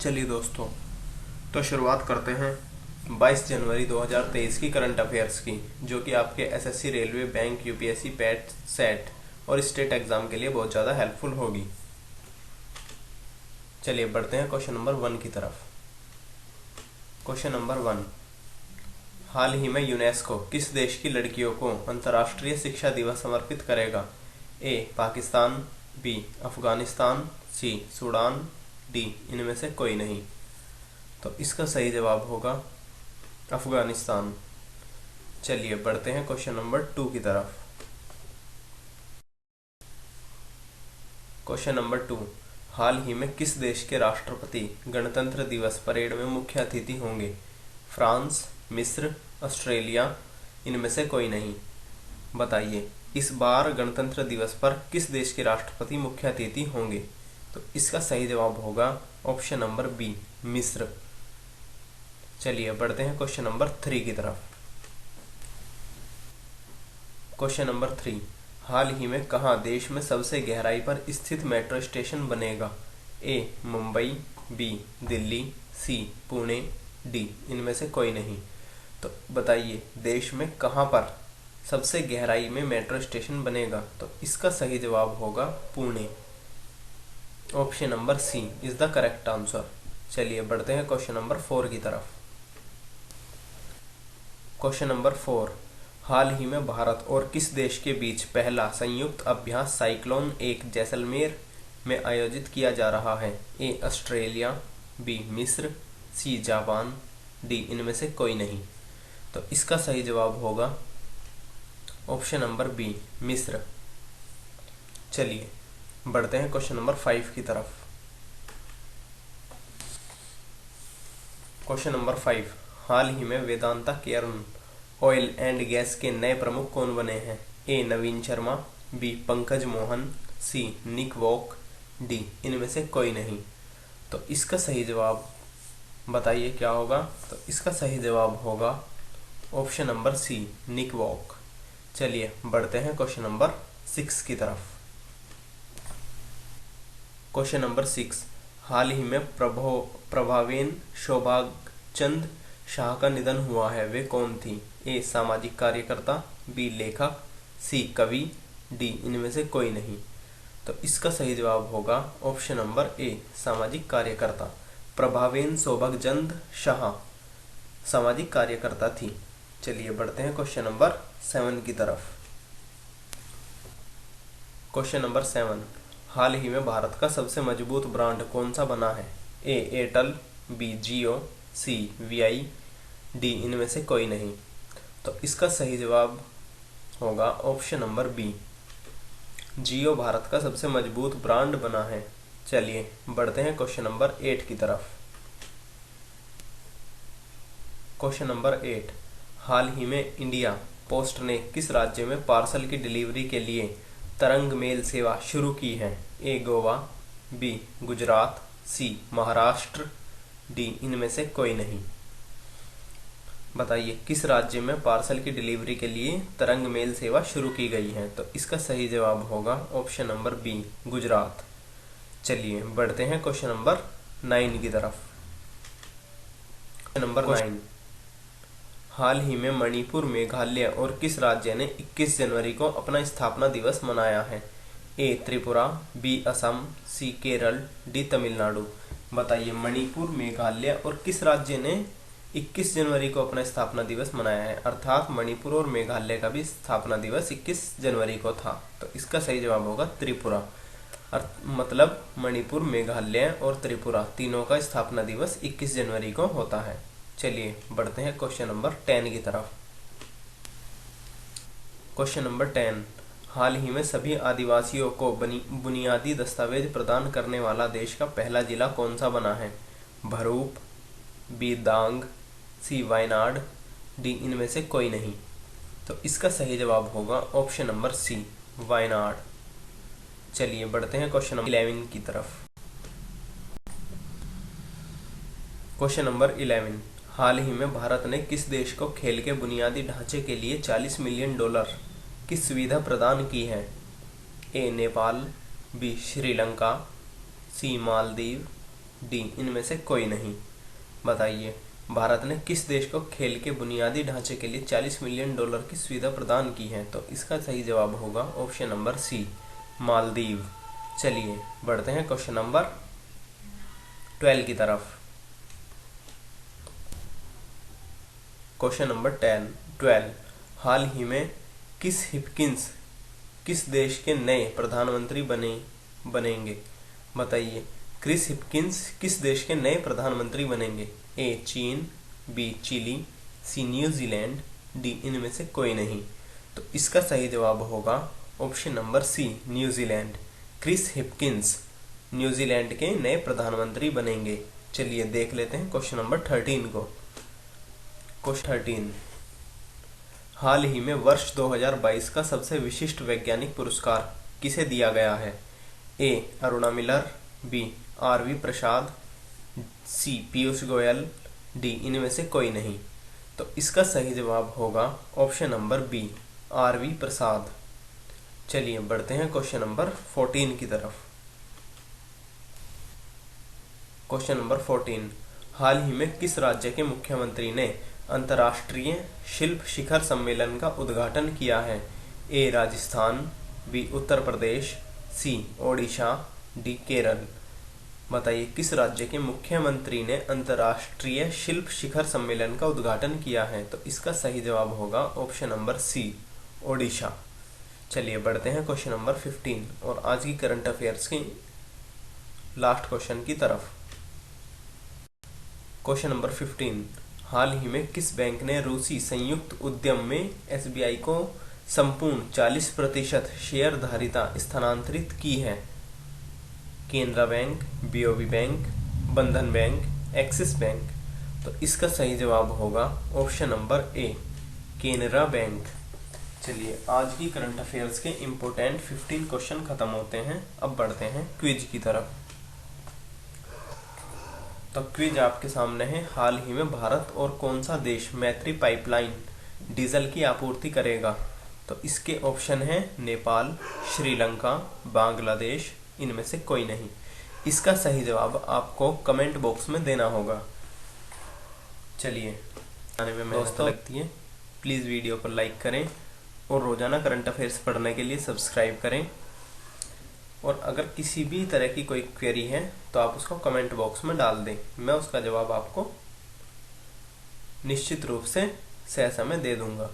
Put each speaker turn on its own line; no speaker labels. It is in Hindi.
चलिए दोस्तों, तो शुरुआत करते हैं 22 जनवरी 2023 की करंट अफेयर्स की, जो कि आपके SSC, railway, bank, UPSC, PAT, set और स्टेट एग्जाम के लिए बहुत ज़्यादा हेल्पफुल होगी। चलिए बढ़ते हैं क्वेश्चन नंबर 1 की तरफ। क्वेश्चन नंबर 1, हाल ही में यूनेस्को किस देश की लड़कियों को अंतर्राष्ट्रीय शिक्षा दिवस समर्पित करेगा? ए पाकिस्तान, बी अफगानिस्तान, सी सूडान, डी इनमें से कोई नहीं। तो इसका सही जवाब होगा अफगानिस्तान। चलिए बढ़ते हैं क्वेश्चन नंबर 2 की तरफ। क्वेश्चन नंबर 2, हाल ही में किस देश के राष्ट्रपति गणतंत्र दिवस परेड में मुख्य अतिथि होंगे? फ्रांस, मिस्र, ऑस्ट्रेलिया, इनमें से कोई नहीं। बताइए, इस बार गणतंत्र दिवस पर किस देश के राष्ट्रपति मुख्य अतिथि होंगे? तो इसका सही जवाब होगा ऑप्शन नंबर बी, मिस्र। चलिए बढ़ते हैं क्वेश्चन नंबर 3 की तरफ। क्वेश्चन नंबर 3, हाल ही में कहाँ देश में सबसे गहराई पर स्थित मेट्रो स्टेशन बनेगा? ए मुंबई, बी दिल्ली, सी पुणे, डी इनमें से कोई नहीं। तो बताइए, देश में कहाँ पर सबसे गहराई में मेट्रो स्टेशन बनेगा? तो इसका सही जवाब होगा Pune. Option number C is the correct answer. चलिए बढ़ते हैं क्वेश्चन नंबर 4 की तरफ। क्वेश्चन नंबर 4, हाल ही में भारत और किस देश के बीच पहला संयुक्त अभ्यास साइक्लोन एक जैसलमेर में आयोजित किया जा रहा है? ए ऑस्ट्रेलिया, बी मिस्र, सी जापान, डी इनमें से कोई नहीं। तो इसका सही जवाब होगा ऑप्शन नंबर बी, मिस्र। चलिए बढ़ते हैं क्वेश्चन नंबर 5 की तरफ। क्वेश्चन नंबर 5, हाल ही में Vedanta Cairn oil and gas के नए प्रमुख कौन बने हैं? ए नवीन शर्मा, बी पंकज मोहन, सी निक वॉक, डी इनमें से कोई नहीं। तो इसका सही जवाब बताइए क्या होगा? तो इसका सही जवाब होगा ऑप्शन नंबर सी, निक वॉक। चलिए बढ़ते हैं क्वेश्चन नंबर 6 की तरफ। क्वेश्चन नंबर 6, हाल ही में प्रभावेन शोभाचंद शाह का निधन हुआ है, वे कौन थी? ए सामाजिक कार्यकर्ता, बी लेखक, सी कवि, डी इनमें से कोई नहीं। तो इसका सही जवाब होगा ऑप्शन नंबर ए, सामाजिक कार्यकर्ता। प्रभावेन शोभाचंद शाह सामाजिक कार्यकर्ता थी। चलिए बढ़ते हैं क्वेश्चन नंबर 7 की तरफ। क्वेश्चन नंबर 7, हाल ही में भारत का सबसे मजबूत ब्रांड कौन सा बना है? ए एयरटेल, बी जियो, सी वीआई, डी इनमें से कोई नहीं। तो इसका सही जवाब होगा ऑप्शन नंबर बी, जियो भारत का सबसे मजबूत ब्रांड बना है। चलिए बढ़ते हैं क्वेश्चन नंबर 8 की तरफ। क्वेश्चन नंबर 8, हाल ही में इंडिया पोस्ट ने किस राज्य में पार्सल की डिलीवरी के लिए तरंग मेल सेवा शुरू की है? ए गोवा, बी गुजरात, सी महाराष्ट्र, डी इनमें से कोई नहीं। बताइए, किस राज्य में पार्सल की डिलीवरी के लिए तरंग मेल सेवा शुरू की गई है? तो इसका सही जवाब होगा ऑप्शन नंबर बी, गुजरात। चलिए बढ़ते हैं क्वेश्चन नंबर 9 की तरफ। नंबर 9, हाल ही में मणिपुर, मेघालय और किस राज्य ने 21 जनवरी को अपना स्थापना दिवस मनाया है? ए त्रिपुरा, बी असम, सी केरल, डी तमिलनाडु। बताइए, मणिपुर, मेघालय और किस राज्य ने 21 जनवरी को अपना स्थापना दिवस मनाया है? अर्थात मणिपुर और मेघालय का भी स्थापना दिवस 21 जनवरी को था। तो इसका सही जवाब होगा त्रिपुरा। मतलब मणिपुर, मेघालय और त्रिपुरा तीनों का स्थापना दिवस 21 जनवरी को होता है। चलिए बढ़ते हैं क्वेश्चन नंबर 10 की तरफ। क्वेश्चन नंबर 10, हाल ही में सभी आदिवासियों को बुनियादी दस्तावेज प्रदान करने वाला देश का पहला जिला कौन सा बना है? भरूप, बी दांग, सी वायनाड, डी इनमें से कोई नहीं। तो इसका सही जवाब होगा ऑप्शन नंबर सी, वायनाड। चलिए बढ़ते हैं क्वेश्चन नंबर 11 की तरफ। क्वेश्चन नंबर 11, हाल ही में भारत ने किस देश को खेल के बुनियादी ढांचे के लिए $40 मिलियन की सुविधा प्रदान की है? ए नेपाल, बी श्रीलंका, सी मालदीव, डी इनमें से कोई नहीं। बताइए, भारत ने किस देश को खेल के बुनियादी ढांचे के लिए $40 मिलियन की सुविधा प्रदान की है? तो इसका सही जवाब होगा ऑप्शन नंबर सी, मालदीव। चलिए बढ़ते हैं क्वेश्चन नंबर 12 की तरफ। क्वेश्चन नंबर 12, हाल ही में किस देश के नए प्रधानमंत्री बनेंगे? बताइए, क्रिस हिपकिंस किस देश के नए प्रधानमंत्री बनेंगे? ए चीन, B Chile, C New Zealand, D इनमें से कोई नहीं। तो इसका सही जवाब होगा option number C, New Zealand. Chris Hipkins New Zealand के नए प्रधानमंत्री बनेंगे। चलिए देख लेते हैं क्वेश्चन नंबर 13 को। क्वेश्चन 13, हाल ही में वर्ष 2022 का सबसे विशिष्ट वैज्ञानिक पुरस्कार किसे दिया गया है? ए अरुणा मिलर, बी आर.वी. प्रसाद, सी पीयूष गोयल, डी इनमें से कोई नहीं। तो इसका सही जवाब होगा ऑप्शन नंबर बी, आर.वी. प्रसाद। चलिए बढ़ते हैं क्वेश्चन नंबर 14 की तरफ। क्वेश्चन नंबर 14, हाल ही में किस राज्य के मुख्यमंत्री ने अंतर्राष्ट्रीय शिल्प शिखर सम्मेलन का उद्घाटन किया है? ए राजस्थान, बी उत्तर प्रदेश, सी ओडिशा, डी केरल। बताइए, किस राज्य के मुख्यमंत्री ने अंतर्राष्ट्रीय शिल्प शिखर सम्मेलन का उद्घाटन किया है? तो इसका सही जवाब होगा ऑप्शन नंबर सी, ओडिशा। चलिए बढ़ते हैं क्वेश्चन नंबर 15 और आज की करंट अफेयर्स की लास्ट क्वेश्चन की तरफ। क्वेश्चन नंबर 15, हाल ही में किस बैंक ने रूसी संयुक्त उद्यम में एसबीआई को संपूर्ण 40% शेयरधारिता स्थानांतरित की है? केनरा बैंक, बीओबी बैंक, बंधन बैंक, एक्सिस बैंक। तो इसका सही जवाब होगा option number A, Canara bank. चलिए आज की करंट अफेयर्स के इम्पोर्टेंट 15 क्वेश्चन खत्म होते हैं। अब बढ़ते हैं क्विज की तरफ। तो क्विज आपके सामने है, हाल ही में भारत और कौन सा देश मैत्री पाइपलाइन डीजल की आपूर्ति करेगा? तो इसके ऑप्शन हैं नेपाल, श्रीलंका, बांग्लादेश, इनमें से कोई नहीं। इसका सही जवाब आपको कमेंट बॉक्स में देना होगा। चलिए, आने में मेहनत लगती है, प्लीज़ वीडियो को लाइक करें और रोजाना करंट अफेयर्स पढ़ने के लिए सब्सक्राइब करें। और अगर किसी भी तरह की कोई क्वेरी है तो आप उसको कमेंट बॉक्स में डाल दें, मैं उसका जवाब आपको निश्चित रूप से सह समय दे दूंगा।